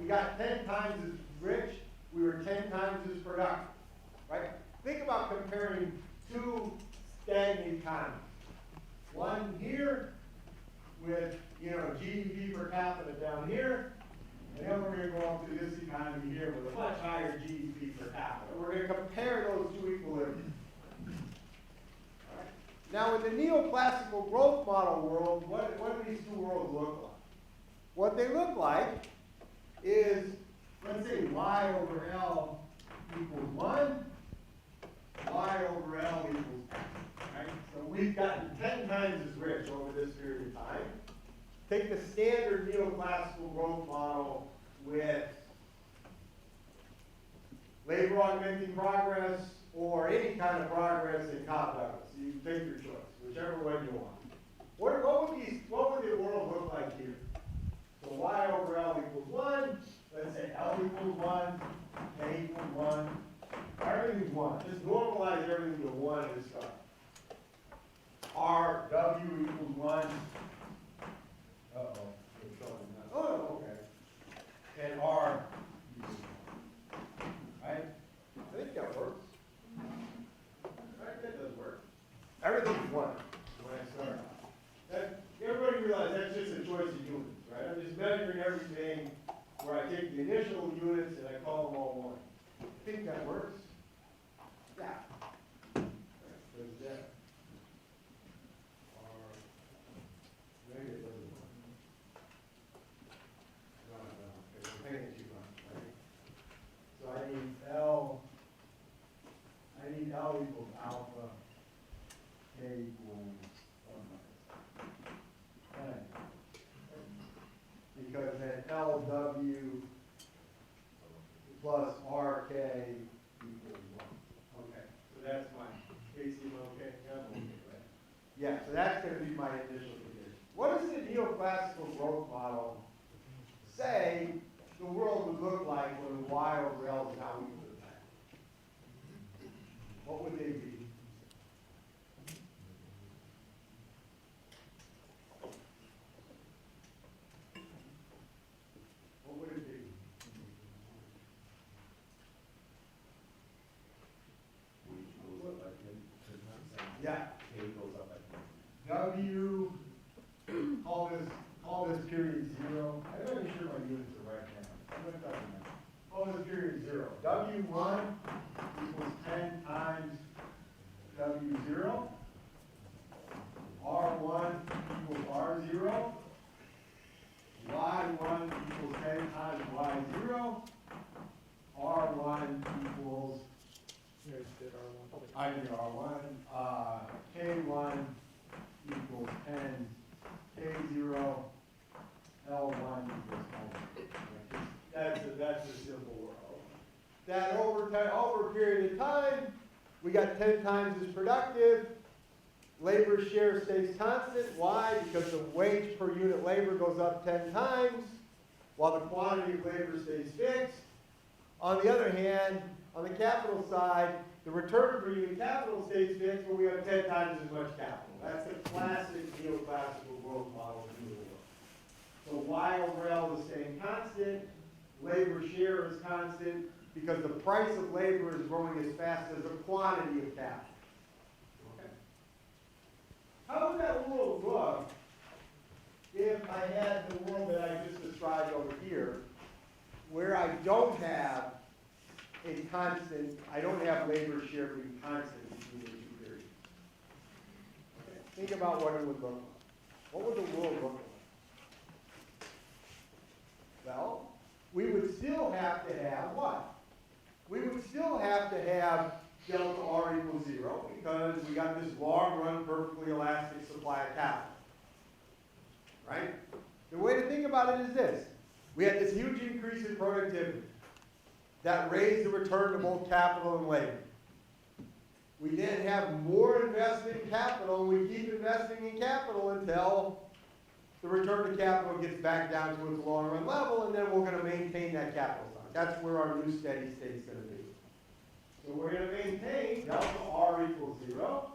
we got 10 times as rich, we were 10 times as productive, right? Think about comparing two stagnant economies. One here with, GDP per capita down here, and then we're going to go up to this economy here with a much higher GDP per capita. We're going to compare those two equilibriums. Now, in the neoclassical growth model world, what do these two worlds look like? What they look like is, let's say y over L equals 1, y over L equals 10. Right? So we've gotten 10 times as rich over this period of time. Take the standard neoclassical growth model with labor augmenting progress or any kind of progress in Cobb Douglas. You take your choice, whichever one you want. What would the world look like here? So y over L equals 1. Let's say L equals 1, K equals 1. Everything's 1. Just normalize everything to 1 and stuff. R, W equals 1. Uh-oh. Oh, okay. And R equals 1. Right? I think that works. Right? That does work. Everything's 1 when I start. Everybody realizes that's just a choice of units, right? I'm just measuring everything where I take the initial units and I call them all 1. I think that works. Yeah. There's that. Or maybe it doesn't work. No. Okay, we're paying too much, right? So I need L equals alpha, K equals 1 minus 10. Because then LW plus RK equals 1. Okay, so that's my KC okay? Yeah, I'm okay, right? Yeah, so that's going to be my initial condition. What does the neoclassical growth model say the world would look like when y over L is now equal to 10? What would they be? What would it be? Yeah. W, call this period 0. I'm not even sure my units are right now. What does that mean? Call this period 0. W1 equals 10 times W0. R1 equals R0. Y1 equals 10 times Y0. R1 equals, I did R1. K1 equals 10. K0. L1 equals L1. That's a simple world. That over a period of time, we got 10 times as productive. Labor share stays constant. Why? Because the wage per unit labor goes up 10 times, while the quantity of labor stays fixed. On the other hand, on the capital side, the return per unit capital stays fixed, but we have 10 times as much capital. That's the classic neoclassical growth model of the world. So y over L is staying constant. Labor share is constant because the price of labor is growing as fast as the quantity of capital. How would that world look if I had the world that I just described over here, where I don't have a constant, I don't have labor share being constant between the two periods? Okay. Think about what it would look like. What would the world look like? Well, we would still have to have what? We would still have to have delta R equals 0 because we got this long run perfectly elastic supply of capital. Right? The way to think about it is this. We had this huge increase in productivity that raised the return to both capital and labor. We then have more investment in capital, and we keep investing in capital until the return to capital gets back down to its long run level, and then we're going to maintain that capital size. That's where our new steady state is going to be. So we're going to maintain delta R equals 0.